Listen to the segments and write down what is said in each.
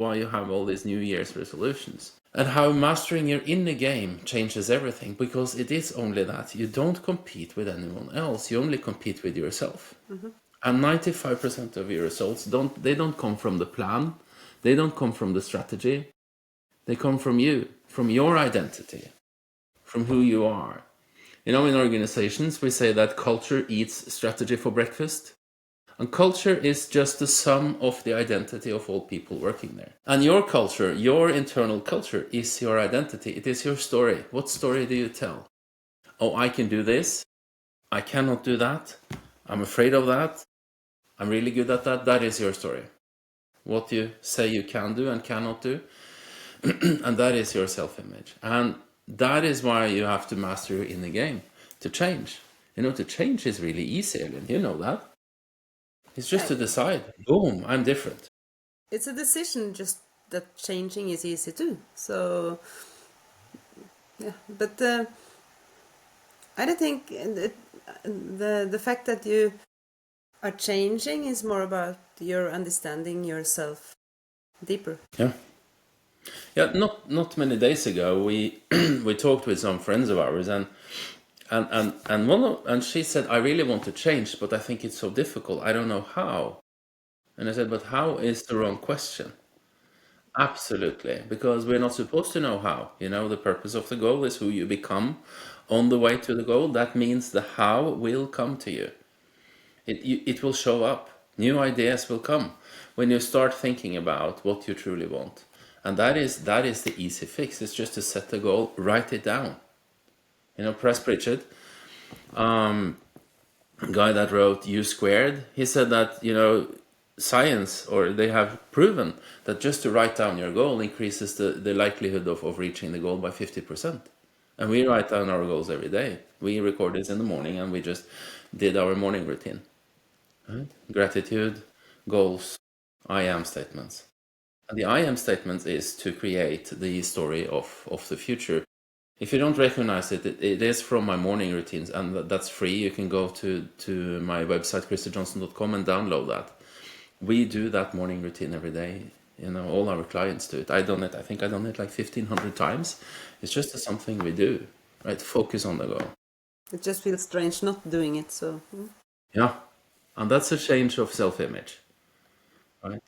why you have all these New Year's resolutions. And how mastering your inner game changes everything, because it is only that. You don't compete with anyone else, you only compete with yourself. And 95% of your results don't come from the plan, they don't come from the strategy, they come from you, from your identity, from who you are. In organizations, we say that culture eats strategy for breakfast. And culture is just the sum of the identity of all people working there. And your culture, your internal culture, is your identity. It is your story. What story do you tell? Oh, I can do this. I cannot do that. I'm afraid of that. I'm really good at that. That is your story. What you say you can do and cannot do. And that is your self-image. And that is why you have to master your inner game to change. To change is really easy, Ellen. You know that. It's just to decide, boom, I'm different. It's a decision, just that changing is easy too. So, yeah, but I don't think the fact that you are changing is more about your understanding yourself deeper. Yeah. Yeah, not many days ago, we we talked with some friends of ours, and she said, I really want to change, but I think it's so difficult. I don't know how. And I said, but how is the wrong question. Absolutely, because we're not supposed to know how. The purpose of the goal is who you become on the way to the goal. That means the how will come to you. It will show up. New ideas will come when you start thinking about what you truly want. And that is the easy fix. It's just to set the goal, write it down. Press Pritchett, guy that wrote U Squared, he said that, science, or they have proven that just to write down your goal increases the likelihood of reaching the goal by 50%. And we write down our goals every day. We record this in the morning, and we just did our morning routine. Right? Gratitude, goals, I am statements. And the I am statements is to create the story of the future. If you don't recognize it, it is from my morning routines, and that's free. You can go to my website, christerjohnson.com, and download that. We do that morning routine every day. All our clients do it. I think I've done it like 1,500 times. It's just something we do, right? Focus on the goal. It just feels strange not doing it, so... Yeah, and that's a change of self-image, right?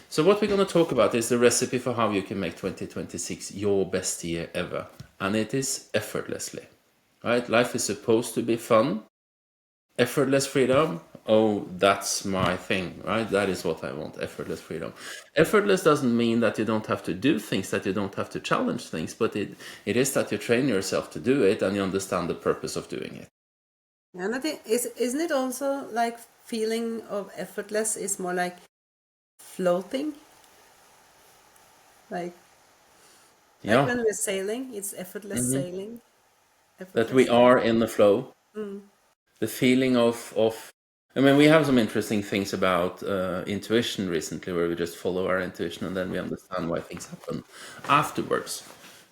So what we're going to talk about is the recipe for how you can make 2026 your best year ever. And it is effortlessly, right? Life is supposed to be fun. Effortless freedom, oh, that's my thing, right? That is what I want, effortless freedom. Effortless doesn't mean that you don't have to do things, that you don't have to challenge things, but it is that you train yourself to do it and you understand the purpose of doing it. And I think, isn't it also like feeling of effortless is more like floating? Like Yeah. when we're sailing, it's effortless sailing. That we are in the flow. The feeling of we have some interesting things about intuition recently, where we just follow our intuition and then we understand why things happen afterwards,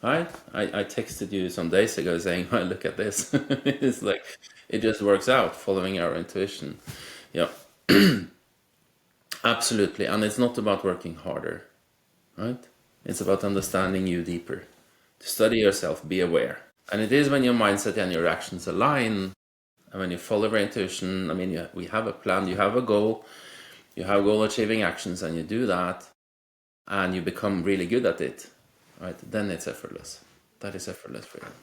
right? I texted you some days ago saying, well, look at this. It's like, it just works out following our intuition. Yeah. Absolutely. And it's not about working harder, right? It's about understanding you deeper. To study yourself, be aware. And it is when your mindset and your actions align, and when you follow your intuition, we have a plan, you have a goal, you have goal-achieving actions, and you do that, and you become really good at it, right? Then it's effortless. That is effortless freedom.